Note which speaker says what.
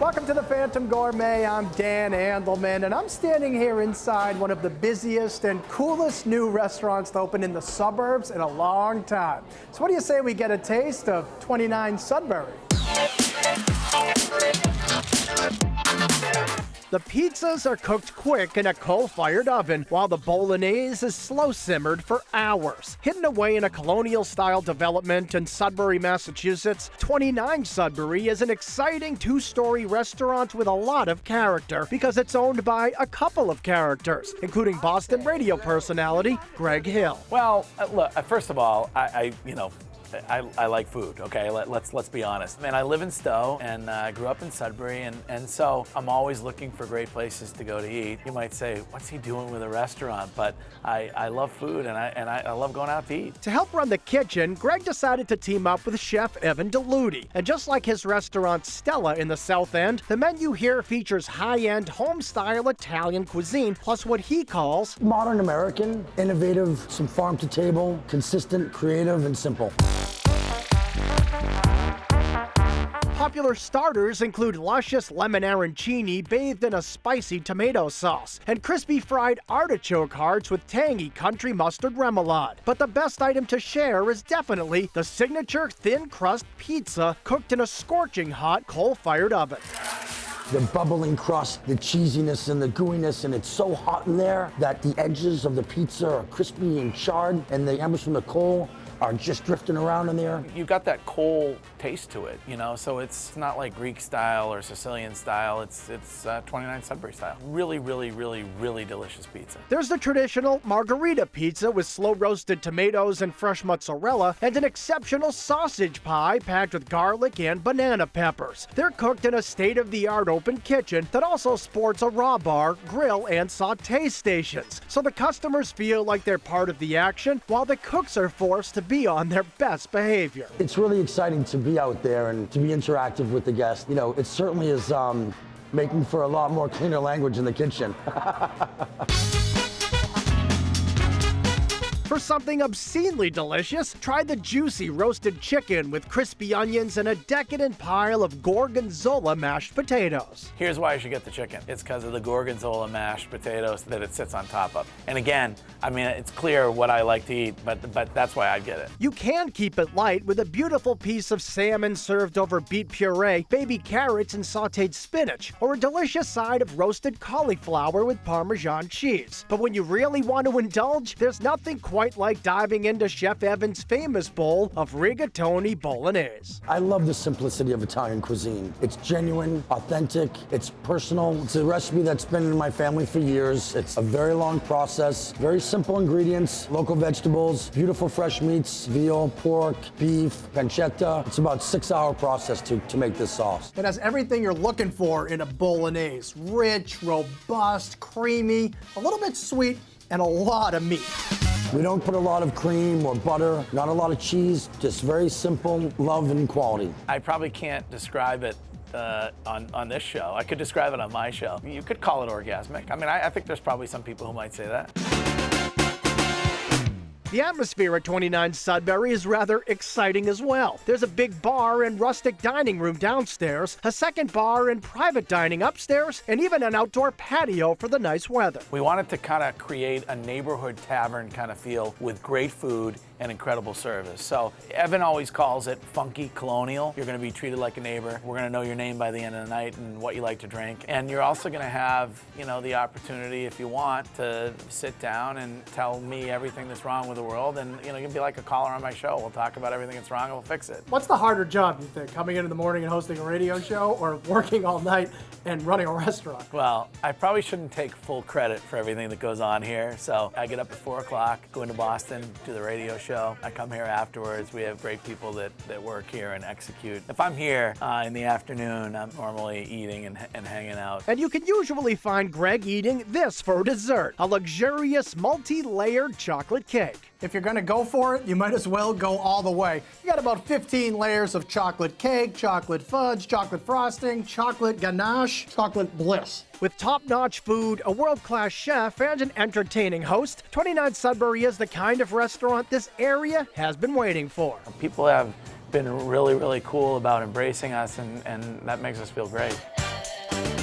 Speaker 1: Welcome to the Phantom Gourmet. I'm Dan Andelman, and I'm standing here inside one of the busiest and coolest new restaurants to open in the suburbs in a long time. So what do you say we get a taste of 29 Sudbury? The pizzas are cooked quick in a coal-fired oven, while the bolognese is slow-simmered for hours. Hidden away in a colonial-style development in Sudbury, Massachusetts, 29 Sudbury is an exciting two-story restaurant with a lot of character because it's owned by a couple of characters, including Boston radio personality Greg Hill.
Speaker 2: Well, look, first of all, I like food, okay? Let's be honest. Man, I live in Stowe and I grew up in Sudbury, and so I'm always looking for great places to go to eat. You might say, what's he doing with a restaurant? But I love food and I love going out to eat.
Speaker 1: To help run the kitchen, Greg decided to team up with chef Evan Deluty. And just like his restaurant Stella in the South End, the menu here features high-end, home-style Italian cuisine, plus what he calls
Speaker 3: modern American, innovative, some farm-to-table, consistent, creative, and simple.
Speaker 1: Popular starters include luscious lemon arancini bathed in a spicy tomato sauce, and crispy fried artichoke hearts with tangy country mustard remoulade. But the best item to share is definitely the signature thin crust pizza cooked in a scorching hot coal-fired oven.
Speaker 3: The bubbling crust, the cheesiness and the gooiness, and it's so hot in there that the edges of the pizza are crispy and charred, and the embers from the coal are just drifting around in there.
Speaker 2: You've got that coal taste to it, you know, so it's not like Greek style or Sicilian style. It's 29 Sudbury style. Really, really, really, really delicious pizza.
Speaker 1: There's the traditional margarita pizza with slow-roasted tomatoes and fresh mozzarella, and an exceptional sausage pie packed with garlic and banana peppers. They're cooked in a state-of-the-art open kitchen that also sports a raw bar, grill, and sauté stations. So the customers feel like they're part of the action, while the cooks are forced to be on their best behavior.
Speaker 3: It's really exciting to be out there and to be interactive with the guests. You know, it certainly is making for a lot more cleaner language in the kitchen.
Speaker 1: For something obscenely delicious, try the juicy roasted chicken with crispy onions and a decadent pile of gorgonzola mashed potatoes.
Speaker 2: Here's why you should get the chicken. It's because of the gorgonzola mashed potatoes that it sits on top of. And again, I mean, it's clear what I like to eat, but that's why I get it.
Speaker 1: You can keep it light with a beautiful piece of salmon served over beet puree, baby carrots, and sautéed spinach, or a delicious side of roasted cauliflower with Parmesan cheese. But when you really want to indulge, there's nothing quite like diving into Chef Evan's famous bowl of rigatoni bolognese.
Speaker 3: I love the simplicity of Italian cuisine. It's genuine, authentic, it's personal. It's a recipe that's been in my family for years. It's a very long process, very simple ingredients, local vegetables, beautiful fresh meats, veal, pork, beef, pancetta. It's about a 6-hour process to make this sauce.
Speaker 1: It has everything you're looking for in a bolognese. Rich, robust, creamy, a little bit sweet, and a lot of meat.
Speaker 3: We don't put a lot of cream or butter, not a lot of cheese, just very simple love and quality.
Speaker 2: I probably can't describe it on this show. I could describe it on my show. You could call it orgasmic. I mean, I think there's probably some people who might say that.
Speaker 1: The atmosphere at 29 Sudbury is rather exciting as well. There's a big bar and rustic dining room downstairs, a second bar and private dining upstairs, and even an outdoor patio for the nice weather.
Speaker 2: We wanted to kind of create a neighborhood tavern kind of feel with great food and incredible service. So Evan always calls it funky colonial. You're going to be treated like a neighbor. We're going to know your name by the end of the night and what you like to drink. And you're also going to have, you know, the opportunity, if you want, to sit down and tell me everything that's wrong with the world. And, you know, you can be like a caller on my show. We'll talk about everything that's wrong and we'll fix it.
Speaker 1: What's the harder job, you think? Coming in the morning and hosting a radio show, or working all night and running a restaurant?
Speaker 2: Well, I probably shouldn't take full credit for everything that goes on here. So I get up at 4 o'clock, go into Boston, do the radio show. I come here afterwards. We have great people that work here and execute. If I'm here in the afternoon, I'm normally eating and hanging out.
Speaker 1: And you can usually find Greg eating this for dessert, a luxurious multi-layered chocolate cake. If you're gonna go for it, you might as well go all the way. You got about 15 layers of chocolate cake, chocolate fudge, chocolate frosting, chocolate ganache, chocolate bliss. With top-notch food, a world-class chef, and an entertaining host, 29 Sudbury is the kind of restaurant this area has been waiting for.
Speaker 2: People have been really, really cool about embracing us, and that makes us feel great.
Speaker 4: Bye.